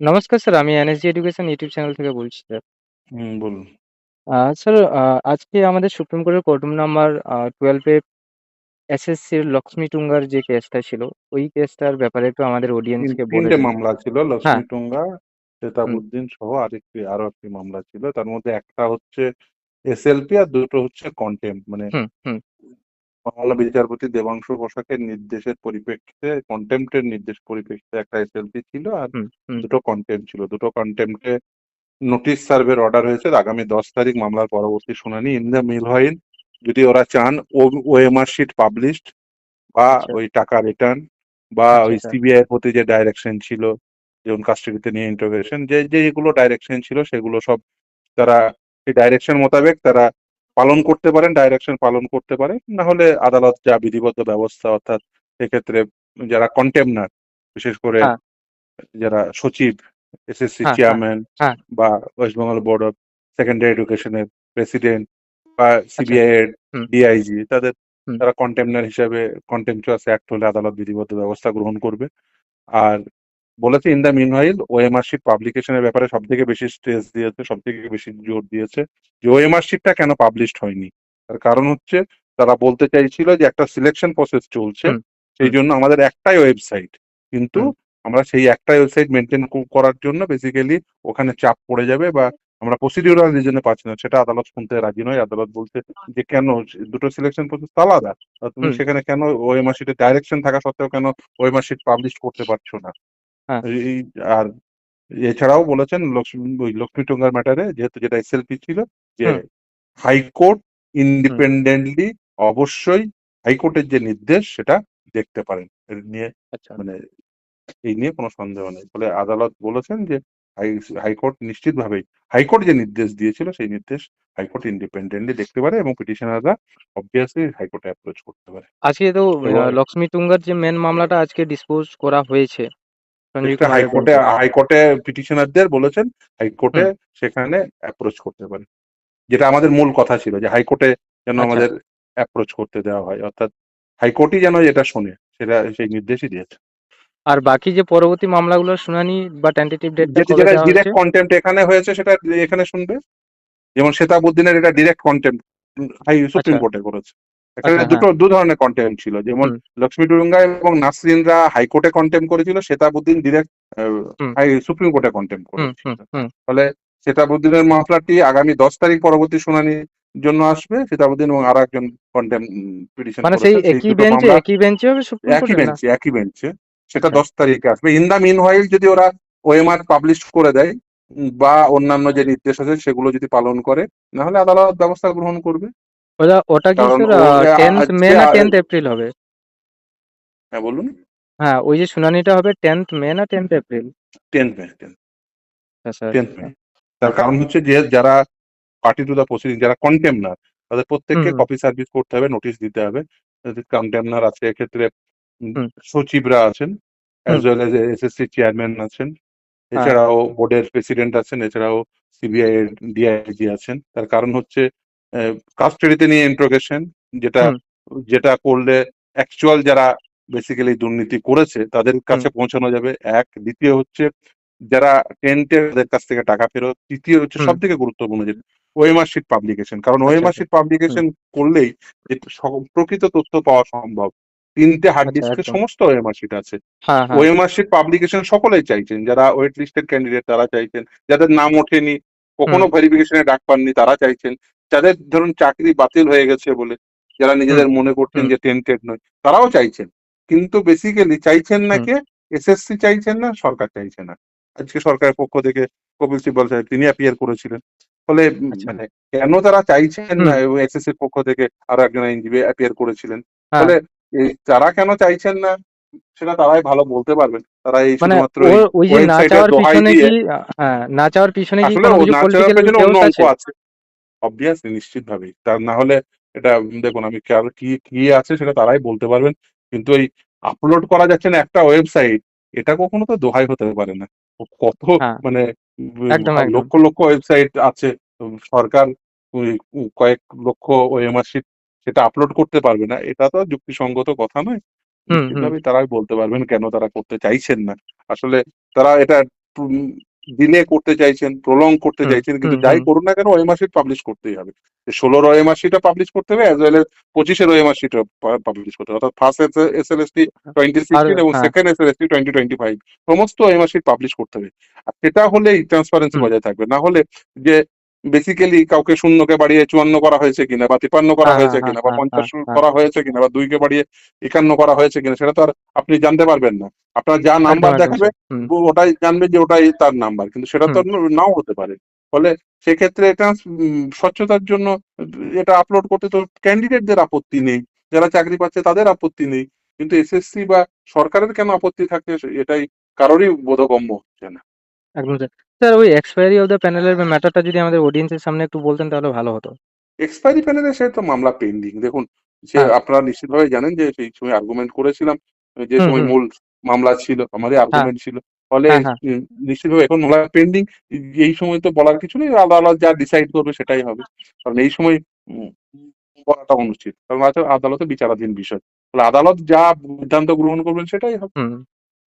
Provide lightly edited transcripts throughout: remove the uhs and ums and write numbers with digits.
নমস্কার স্যার, আমি NSG education YouTube channel থেকে বলছি স্যার। বলুন। স্যার, আজকে আমাদের সুপ্রিম কোর্টের কোর্ট নাম্বার 12 এ এসএসসির লক্ষ্মী টুঙ্গার যে কেসটা ছিল, ওই কেসটার ব্যাপারে একটু আমাদের অডিয়েন্সকে বলে তিনটে দিন। মামলা ছিল, হ্যাঁ। লক্ষ্মীটুঙ্গা, হুম, শেতাবুদ্দিন সহ আরো একটি মামলা ছিল। তার মধ্যে একটা হচ্ছে এসএলপি আর দুটো হচ্ছে কন্টেম্প, মানে হুম, হুম, মামলা বিচারপতি দেবাংশু বসাকের নির্দেশের পরিপ্রেক্ষিতে, কন্টেম্পটের নির্দেশ পরিপ্রেক্ষিতে একটা এসএলপি ছিল আর হুম, হুম। দুটো কন্টেম্প ছিল। দুটো কন্টেম্পটে নোটিশ সার্ভের অর্ডার হয়েছে আগামী 10 তারিখ মামলার পরবর্তী শুনানি। ইন দ্য মিল হয়, যদি ওরা চান ওএমআর শিট পাবলিশড বা আচ্ছা, ওই টাকা রিটার্ন বা আচ্ছা ওই স্যার। সিবিআই এর প্রতি যে ডাইরেকশন ছিল, যেমন কাস্টডিতে নিয়ে ইন্টারোগেশন, যেগুলো ডাইরেকশন ছিল সেগুলো সব তারা সেই ডাইরেকশন মোতাবেক তারা পালন করতে পারেন, ডাইরেকশন পালন করতে পারে। না হলে আদালত যা বিধিবদ্ধ ব্যবস্থা, অর্থাৎ সেক্ষেত্রে যারা কন্টেমনার, বিশেষ করে হ্যাঁ, যারা সচিব, এসএসসি হ্যাঁ, হ্যাঁ, চেয়ারম্যান হ্যাঁ। বা West Bengal board of secondary এডুকেশনের প্রেসিডেন্ট বা আচ্ছা। সিবিআই এর হুম, ডিআইজি, হুম, তারা কন্টেমনার হিসাবে কন্টেম্পচুয়াস অ্যাক্ট হলে আদালত বিধিবদ্ধ ব্যবস্থা গ্রহণ করবে। আর বলেছে in the meanwhile OMR sheet পাবলিকেশনের ব্যাপারে সব থেকে বেশি স্ট্রেস দিয়েছে, সব থেকে বেশি জোর দিয়েছে যে ওএমআর শিটটা কেন পাবলিশড হয়নি। তার কারণ হচ্ছে তারা বলতে চাইছিল যে একটা সিলেকশন প্রসেস চলছে, হুম, সেই হুম, জন্য আমাদের একটাই ওয়েবসাইট, কিন্তু হুম, আমরা সেই একটাই ওয়েবসাইট মেনটেন করার জন্য বেসিক্যালি ওখানে চাপ পড়ে যাবে বা আমরা প্রসিডিউরাল রিজনে পাচ্ছি না, সেটা আদালত শুনতে রাজি নয়। আদালত বলছে যে কেন, দুটো সিলেকশন প্রসেস আলাদা, তুমি হুম। সেখানে কেন ওএমআর শিটে ডাইরেকশন থাকা সত্ত্বেও কেন ওএমআর শিট পাবলিশ করতে পারছো না। হ্যাঁ। এই আর এছাড়াও বলেছেন ওই লক্ষ্মী টুঙ্গার ম্যাটারে, যেহেতু যেটা এসএলপি ছিল, যে হুম, হাইকোর্ট হুম। ইন্ডিপেন্ডেন্টলি অবশ্যই হাইকোর্টের যে নির্দেশ সেটা দেখতে পারেন। এর নিয়ে আচ্ছা। মানে এই নিয়ে কোনো সন্দেহ নেই। ফলে আদালত বলেছেন যে হাইকোর্ট নিশ্চিতভাবেই হাইকোর্ট যে নির্দেশ দিয়েছিল সেই নির্দেশ হাইকোর্ট ইন্ডিপেন্ডেন্টলি দেখতে পারে এবং পিটিশনাররা অবভিয়াসলি হাইকোর্টে অ্যাপ্রোচ করতে পারে। আজকে তো এবার লক্ষ্মী টুঙ্গার যে মেন মামলাটা আজকে ডিসপোজ করা হয়েছে সঞ্জীব সেটা কুমারের হাইকোর্টে বেঞ্চে। হাইকোর্টে পিটিশনারদের বলেছেন হাইকোর্টে হুম। সেখানে অ্যাপ্রোচ করতে পারে। যেটা আমাদের মূল কথা ছিল যে হাইকোর্টে যেন আচ্ছা। আমাদের অ্যাপ্রোচ করতে দেওয়া হয়, অর্থাৎ হাইকোর্টই যেন এটা শোনে, সেটা সেই নির্দেশই দিয়েছে। আর বাকি যে পরবর্তী মামলাগুলোর শুনানি বা টেন্টেটিভ ডেটটা যেটা কবে যেটা দেওয়া হয়েছে? ডিরেক্ট কন্টেম্প্ট এখানে হয়েছে সেটা এখানে শুনবে। যেমন শেতাবুদ্দিনের এটা ডিরেক্ট কন্টেম্প্ট আচ্ছা, সুপ্রিম কোর্টে করেছে। এখানে আচ্ছা। হ্যাঁ। দু ধরনের কন্টেম্প্ট ছিল, যেমন হুম, লক্ষ্মী টুরুঙ্গা এবং নাসরিনরা হাইকোর্টে কন্টেম্প্ট করেছিল, শেতাবুদ্দিন ডিরেক্ট হুম, সুপ্রিম কোর্টে কন্টেম্প্ট হুম, করেছিল। হুম, হুম। ফলে শেতাবুদ্দিনের মামলাটি আগামী 10 তারিখ পরবর্তী শুনানির জন্য আসবে। শেতাবুদ্দিন এবং আর একজন কন্টেম্প্ট পিটিশন মানে সেই করেছেন, সেই একই দুটো বেঞ্চে মামলা একই বেঞ্চে হবে সুপ্রিম কোর্টের না? একই বেঞ্চে সেটা আচ্ছা, 10 তারিখে আসবে। ইন দা মিন হোয়াইল যদি ওরা ওএমআর পাবলিশ করে দেয় বা অন্যান্য যে নির্দেশ আছে সেগুলো যদি পালন করে, না হলে আদালত ব্যবস্থা গ্রহণ করবে। ওটা কি কারণ স্যার ও 10th মে আজকে না 10th এপ্রিল হবে? হ্যাঁ বলুন। হ্যাঁ, ওই যে শুনানিটা হবে 10th মে না 10th এপ্রিল? 10 মে, আচ্ছা, 10 মে। তার হ্যাঁ। কারণ হচ্ছে যে যারা পার্টি টু দা প্রসিডিং, যারা কন্টেমনার, তাদের হুম, প্রত্যেককে হুম, কপি সার্ভিস করতে হবে, নোটিশ দিতে হবে। কন্টেমনার আছে এক্ষেত্রে, হুম, সচিবরা আছেন, অ্যাজ হুম, ওয়েল এজ এসএসসি চেয়ারম্যান আছেন, হ্যাঁ, এছাড়াও বোর্ডের প্রেসিডেন্ট আছেন, এছাড়াও সিবিআই এর ডিআইজি আছেন। তার কারণ হচ্ছে কাস্টডিতে নিয়ে ইন্ট্রোগেশন, যেটা হুম, যেটা করলে অ্যাকচুয়াল যারা বেসিক্যালি দুর্নীতি করেছে তাদের হুম, কাছে পৌঁছানো যাবে। এক, দ্বিতীয় হচ্ছে যারা টেন্টে তাদের কাছ থেকে টাকা ফেরত, তৃতীয় হচ্ছে হুম। সব থেকে গুরুত্বপূর্ণ যেটা ওএমআর শিট পাবলিকেশন। কারণ আচ্ছা, ওএমআর আচ্ছা। শিট হুম, পাবলিকেশন করলেই যে প্রকৃত তথ্য পাওয়া সম্ভব। 3টে হার্ড আচ্ছা, ডিস্কের একদম। সমস্ত ওএমআর শিট আছে। হ্যাঁ, হ্যাঁ। ওএমআর শিট পাবলিকেশন সকলেই চাইছেন, যারা ওয়েট লিস্টেড ক্যান্ডিডেট তারা চাইছেন, যাদের নাম ওঠেনি, হুম, কখনো ভেরিফিকেশনে ডাক পাননি তারা চাইছেন, যাদের ধরুন চাকরি বাতিল হয়ে গেছে বলে যারা হুম, নিজেদের মনে করছেন হুম, যে টেন্টেড নয়, তারাও চাইছেন। কিন্তু বেসিক্যালি চাইছেন না হুম। কে? এসএসসি চাইছেন না, সরকার চাইছে না। আজকে সরকারের পক্ষ থেকে কপিল সিব্বল সাহেব তিনি অ্যাপিয়ার করেছিলেন। ফলে আচ্ছা। মানে কেন তারা চাইছেন হুম, না, এবং এসএসসির পক্ষ থেকে আরো একজন আইনজীবী অ্যাপিয়ার করেছিলেন। হ্যাঁ। ফলে তারা কেন চাইছেন না সেটা তারাই ভালো বলতে পারবেন। তারা এই মানে শুধুমাত্র এই ওই যে না ওয়েবসাইটের চাওয়ার দোহাই পিছনে দিয়ে, কি হ্যাঁ, না চাওয়ার পিছনে কি আসলে কোনো ও কিছু না চাওয়ার পলিটিক্যাল পেছনে অন্য কেউস অঙ্ক আছে? আছে। অবভিয়াসলি, নিশ্চিতভাবেই। তার না হলে এটা দেখুন, আমি কি কি আছে সেটা তারাই বলতে পারবেন। কিন্তু এই আপলোড করা যাচ্ছে না একটা ওয়েবসাইট, এটা কখনো তো দোহাই হতে পারে না। কত হ্যাঁ, মানে একদম, একদম। লক্ষ লক্ষ ওয়েবসাইট আছে। সরকার ওই কয়েক লক্ষ ওএমআর শিট সেটা আপলোড করতে পারবে না, এটা তো যুক্তিসঙ্গত কথা নয়। হুম, হুম, নিশ্চিতভাবেই তারাই বলতে পারবেন কেন তারা করতে চাইছেন না। আসলে তারা এটা ডিলে করতে চাইছেন, প্রলং করতে হুম চাইছেন, হুম কিন্তু যাই হুম করুন না কেন ওএমআর শিট পাবলিশ করতেই হবে। 16-র ওএমআর শিটও পাবলিশ করতে হবে, অ্যাজ ওয়েল এজ 25-এর ওএমআর শিটও পাবলিশ করতে হবে। অর্থাৎ ফার্স্ট এসএলএসটি আর 2016 এবং হ্যাঁ সেকেন্ড এসএলএসটি 2025 সমস্ত ওএমআর শিট পাবলিশ করতে হবে। আর সেটা হলেই ট্রান্সপারেন্সি হুম বজায় থাকবে। না হলে যে বেসিক্যালি কাউকে শূন্যকে বাড়িয়ে 54 করা হয়েছে কিনা বা 53 করা হ্যাঁ হয়েছে হ্যাঁ কিনা বা হ্যাঁ হ্যাঁ 50 হ্যাঁ করা হয়েছে কিনা বা 2 কে বাড়িয়ে 51 করা হয়েছে কিনা সেটা তো আর আপনি জানতে পারবেন না। আপনার যা একদম নাম্বার একদম দেখাবে স্যার হুম ওটাই জানবে যে ওটাই তার নাম্বার, কিন্তু সেটা তো হুম নাও হতে পারে। ফলে সেক্ষেত্রে এটা স্বচ্ছতার জন্য এটা আপলোড করতে তো ক্যান্ডিডেটদের আপত্তি নেই, যারা চাকরি পাচ্ছে তাদের আপত্তি নেই, কিন্তু এসএসসি বা সরকারের কেন আপত্তি থাকে এটাই কারোরই বোধগম্য হচ্ছে না। একদম স্যার। স্যার ওই এক্সপায়ারি অফ দ্য প্যানেলের ম্যাটারটা যদি আমাদের অডিয়েন্সের সামনে একটু বলতেন তাহলে ভালো হতো। এক্সপায়ারি প্যানেলে সে তো মামলা পেন্ডিং। দেখুন, সে হ্যাঁ আপনারা নিশ্চিতভাবে জানেন যে সেই সময় আর্গুমেন্ট করেছিলাম, যে হুম সময় হুম মূল মামলা ছিল, আমারই হ্যাঁ আর্গুমেন্ট ছিল। ফলে হ্যাঁ হ্যাঁ নিশ্চিতভাবে এখন মামলা পেন্ডিং। এই সময় তো বলার কিছু নেই। আদালত যা ডিসাইড করবে সেটাই হবে। কারণ এই সময় উম বলাটা অনুচিত। কারণ আদালতে বিচারাধীন বিষয়। ফলে আদালত যা সিদ্ধান্ত গ্রহণ করবেন সেটাই হবে। হুম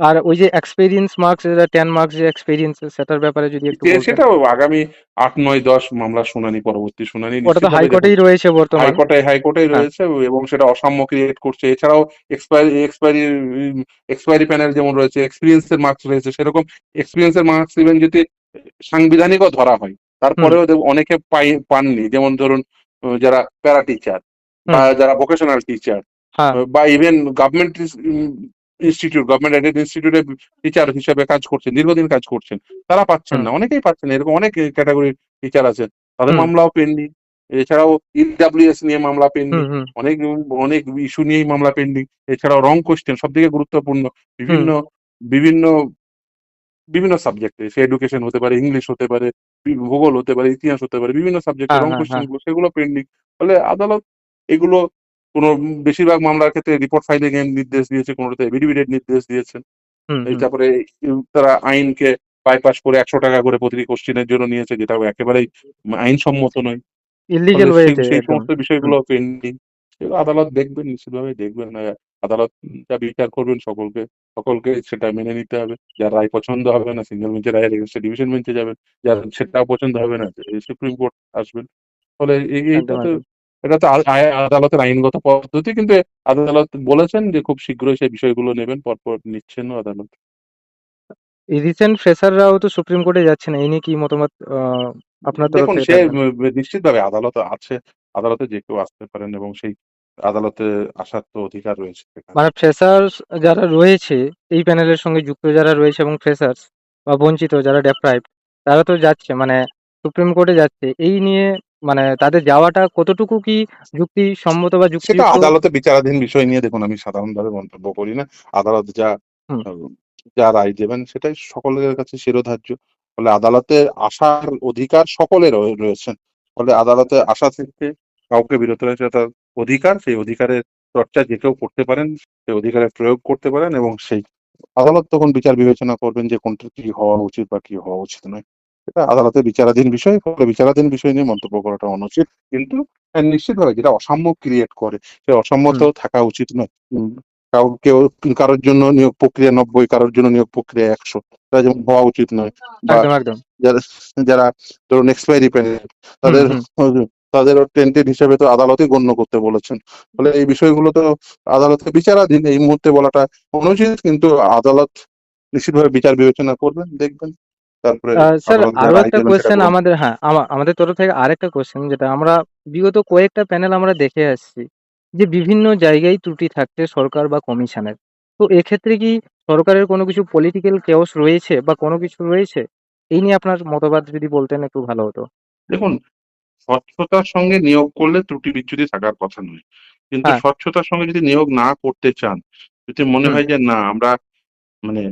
আর ওই যে এক্সপেরিয়েন্স মার্কস 10 মার্কস যে এক্সপেরিয়েন্স সেটার ব্যাপারে যদি একটু বলতেন। সেটাও আগামী 8, 9, 10 মামলার শুনানি, পরবর্তী শুনানি ওটা তো নিশ্চিতভাবে দেখুন। হাইকোর্টেই রয়েছে বর্তমান। হাইকোর্টেই হ্যাঁ রয়েছে এবং সেটা অসাম্য ক্রিয়েট করছে। এছাড়াও এক্সপায়ারি এক্সপায়ারি এক্সপায়ারি প্যানেল যেমন রয়েছে, এক্সপেরিয়েন্স এর মার্কস রয়েছে, সেরকম এক্সপেরিয়েন্স এর মার্কস ইভেন যদি সাংবিধানিকও ধরা হয়, হুম তারপরেও অনেকে পাননি। যেমন ধরুন যারা প্যারা টিচার বা হুম যারা ভোকেশনাল টিচার হ্যাঁ বা ইভেন গভর্নমেন্ট এডেড ইনস্টিটিউটে টিচার হিসেবে কাজ করছেন, দীর্ঘদিন কাজ করছেন, তারা পাচ্ছেন হুম না। অনেকেই পাচ্ছেন না। এরকম অনেক ক্যাটেগরির টিচার আছে, তাদের হুম মামলাও পেন্ডিং। এছাড়াও ইডব্লিউএস নিয়ে মামলা হুম পেন্ডিং। হুম অনেক অনেক ইস্যু নিয়েই মামলা পেন্ডিং। এছাড়াও রং কোয়েশ্চেন সবথেকে গুরুত্বপূর্ণ। হুম বিভিন্ন বিভিন্ন বিভিন্ন সাবজেক্টে, সে এডুকেশন হতে পারে, ইংলিশ হতে পারে, ভূগোল হতে পারে, ইতিহাস হতে পারে, বিভিন্ন সাবজেক্টে হ্যাঁ রং হ্যাঁ কোয়েশ্চেন হ্যাঁ গুলো সেগুলো পেন্ডিং। ফলে আদালত এগুলো কোনো বেশিরভাগ মামলার ক্ষেত্রে রিপোর্ট ফাইলিং এর নির্দেশ দিয়েছে, কোনোটাতে এফিডেভিট নির্দেশ দিয়েছেন। হুম হুম তারপরে তারা আইনকে বাইপাস করে ৳১০০ করে প্রতিটি কোশ্চেনের জন্য নিয়েছে, যেটা একেবারেই আইনসম্মত নয়। ফলে ইলিগেল সেই ওয়েতে সেই একদম। সমস্ত হুম বিষয়গুলো পেন্ডিং। সেগুলো আদালত দেখবেন, নিশ্চিতভাবে দেখবেন। আদালত যা বিচার করবেন সকলকে সকলকে সেটা মেনে নিতে হবে। যার রায় পছন্দ হবে না, সিঙ্গেল বেঞ্চের রায়ের এগেইনস্টে ডিভিশন বেঞ্চে যাবেন। যার সেটাও পছন্দ হবে না, সুপ্রিম কোর্ট আসবেন। ফলে এইটা একদম তো একদম। এটা তো আদালতের আইনগত পদ্ধতি, কিন্তু আদালত বলেছেন যে খুব শীঘ্রই সেই বিষয়গুলো নেবেন। পরপর নিচ্ছেনও আদালত। রিসেন্ট ফ্রেশাররাও তো সুপ্রিম কোর্টে যাচ্ছে না, এই নিয়ে কি মতামত আপনার তরফ দেখুন, থেকে সে থাকবেন? নিশ্চিতভাবে আদালত আছে। আদালতে যে কেউ আসতে পারেন এবং সেই আদালতে আসার তো অধিকার রয়েছে সেখানে। মানে ফ্রেশার্স যারা রয়েছে, এই প্যানেলের সঙ্গে যুক্ত যারা রয়েছে এবং ফ্রেশার্স বা বঞ্চিত যারা ডেপ্রাইভড, তারা তো যাচ্ছে মানে সুপ্রিম কোর্টে যাচ্ছে। এই নিয়ে মানে তাদের যাওয়াটা কতটুকু কি যুক্তিসম্মত বা সেটা যুক্তিযুক্ত? আদালতে বিচারাধীন বিষয় নিয়ে দেখুন, আমি সাধারণভাবে মন্তব্য করি না। আদালত হুম, আ যা রায় দেবেন সেটাই সকলের কাছে শিরোধার্য। ফলে আদালতে আসার অধিকার সকলের রয়েছে। ফলে আদালতে আসা থেকে কাউকে বিরত রয়েছে তার অধিকার। সেই অধিকারের চর্চা যে কেউ করতে পারেন, সেই অধিকারের প্রয়োগ করতে পারেন এবং সেই আদালত তখন বিচার বিবেচনা করবেন যে কোনটা কি হওয়া উচিত বা কি হওয়া উচিত নয়। এটা আদালতের বিচারাধীন বিষয়। ফলে বিচারাধীন বিষয় নিয়ে মন্তব্য করাটা অনুচিত। কিন্তু নিশ্চিতভাবে যেটা অসাম্য ক্রিয়েট করে, সে হুম, অসাম্যতাও থাকা উচিত নয়। কেউ কারোর জন্য নিয়োগ প্রক্রিয়া ৯০, কারোর জন্য নিয়োগ প্রক্রিয়া ১০০, এটা যেমন হওয়া উচিত নয়। বা একদম, একদম। যারা যারা ধরুন এক্সপায়ারি প্যানেল, হুম, তাদের হুম। তাদেরও টেন্টেড হিসেবে তো আদালতই গণ্য করতে বলেছেন। ফলে এই বিষয়গুলো তো আদালতে বিচারাধীন। এই মুহূর্তে বলাটা অনুচিত, কিন্তু আদালত নিশ্চিতভাবে বিচার বিবেচনা করবেন, দেখবেন। তারপরে স্যার আদালত যা আরো রায় একটা দেবেন সেটা কোয়েশ্চেন গ্রহণ আমাদের, হ্যাঁ, আমাদের তরফ থেকে আরেকটা কোয়েশ্চেন যেটা আমরা বিগত কয়েকটা প্যানেল আমরা দেখে আসছি যে বিভিন্ন জায়গায় ত্রুটি থাকছে সরকার বা কমিশনের। তো এক্ষেত্রে কি সরকারের কোনো কিছু পলিটিক্যাল কেওস রয়েছে বা কোনো কিছু রয়েছে? এই নিয়ে আপনার মতবাদ যদি বলতেন একটু ভালো হতো। দেখুন, স্বচ্ছতার সঙ্গে নিয়োগ করলে ত্রুটি বিচ্যুতি থাকার কথা নয়। কিন্তু হ্যাঁ, স্বচ্ছতার সঙ্গে যদি নিয়োগ না করতে চান, যদি মনে হুম। হয় যে না আমরা মানে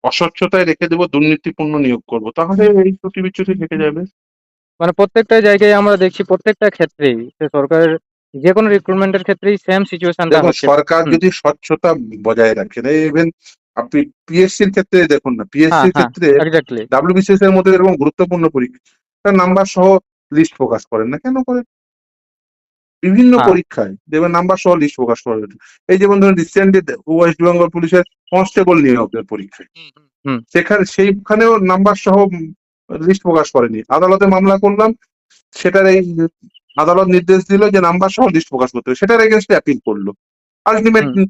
অস্বচ্ছতায় রেখে দেব, দুর্নীতিপূর্ণ নিয়োগ করব, তাহলে এই ত্রুটি বিচ্যুতি থেকে যাবে। মানে প্রত্যেকটা জায়গায় আমরা দেখছি প্রত্যেকটা ক্ষেত্রেই যে সরকারের যেকোনো রিক্রুটমেন্টের ক্ষেত্রেই সেম সিচুয়েশনটা দেখুন, হচ্ছে। সরকার হুম। যদি স্বচ্ছতা বজায় রাখে, ইভেন আপনি পিএসসির ক্ষেত্রে দেখুন না, হ্যাঁ, পিএসসির হ্যাঁ, ক্ষেত্রে এক্সাক্টলি। ডাব্লিউবিসিএস এর মধ্যে এরকম গুরুত্বপূর্ণ পরীক্ষা নাম্বার সহ লিস্ট প্রকাশ করেন না কেন করেন? বিভিন্ন হ্যাঁ, পরীক্ষায় দেখবেন নাম্বার সহ লিস্ট প্রকাশ করা হয়েছে। এই যেমন ধরুন রিসেন্টলি ওয়েস্ট বেঙ্গল পুলিশের কনস্টেবল নিয়োগের পরীক্ষায়। হুম, সেইখানেও নাম্বার সহ লিস্ট প্রকাশ করেনি। আদালতে মামলা করলাম, সেটার এই আদালত নির্দেশ দিল যে নাম্বার সহ লিস্ট প্রকাশ করতে হবে, সেটার এগেনস্টে অ্যাপিল করলো। আলটিমেট হুম।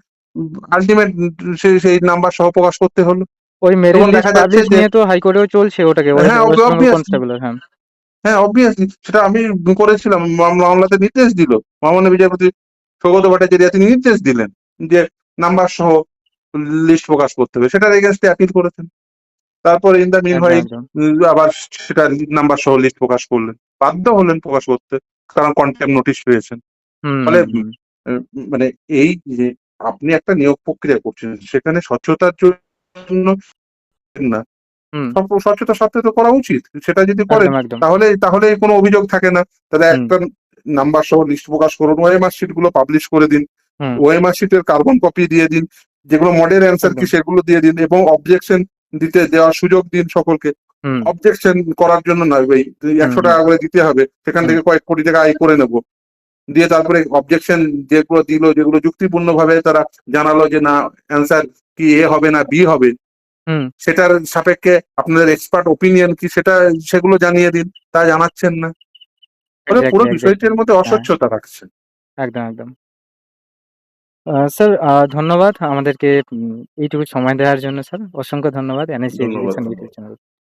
আলটিমেট সেই নাম্বার সহ প্রকাশ করতে হলো। ওই মেরিট তখন লিস্ট দেখা যাচ্ছে পাবলিশ যে নিয়ে তো হাইকোর্টেও চলছে ওটাকে, হ্যাঁ, ওয়েস্ট বেঙ্গল অবভিয়াসলি, কনস্টেবলের। হ্যাঁ। হ্যাঁ অবভিয়াসলি সেটা আমি করেছিলাম, মামলাতে নির্দেশ দিল মাননীয় বিচারপতি সৌগত ভট্টাচার্য, তিনি নির্দেশ দিলেন যে নাম্বার সহ লিস্ট প্রকাশ করতে হবে, সেটার এগেনস্টে অ্যাপিল করেছেন। তারপর ইন দা মিন একদম, হোয়াইল একদম। আবার সেটা নাম্বার সহ লিস্ট প্রকাশ করলেন, বাধ্য হলেন প্রকাশ করতে, কারণ কন্টেম্প নোটিশ পেয়েছেন। হুম, ফলে হুম, মানে এই যে আপনি একটা নিয়োগ প্রক্রিয়া করছেন, সেখানে স্বচ্ছতার জন্য না, হুম। স্বচ্ছতার সাথে তো করা উচিত। সেটা যদি করেন একদম, একদম। তাহলে কোনো অভিযোগ থাকে না। তাহলে হুম, একটা নাম্বার সহ লিস্ট প্রকাশ করুন, ওএমআর শিট গুলো পাবলিশ করে দিন, হুম। ওএমআর শিটের কার্বন কপি দিয়ে দিন, যেগুলো মডেল অ্যান্সার কি একদম। সেগুলো দিয়ে দিন, এবং অবজেকশন দেওয়ার সুযোগ দিন সকলকে। হুম, অবজেকশন করার জন্য নয় ভাই, হুম, 100 টাকা করে দিতে হবে, সেখান হুম, থেকে কয়েক কোটি টাকা আয় করে নেবো, দিয়ে তারপরে অবজেকশন যেগুলো দিল, যেগুলো যুক্তিপূর্ণ ভাবে তারা জানালো যে না, অ্যান্সার কি এ হবে না বি হবে, হুম। সেটার সাপেক্ষে আপনাদের এক্সপার্ট ওপিনিয়ন কি সেগুলো জানিয়ে দিন, তা জানাচ্ছেন না। ফলে পুরো এক্স্যাক্টলি, এক্স্যাক্টলি। বিষয়টির মধ্যে হ্যাঁ, অস্বচ্ছতা রাখছে। একদম, একদম। স্যার, ধন্যবাদ আমাদেরকে এইটুকু সময় দেওয়ার জন্য স্যার। অসংখ্য ধন্যবাদ NSC ধন্যবাদ, এডুকেশন ইউটিউব ধন্যবাদ। চ্যানেল।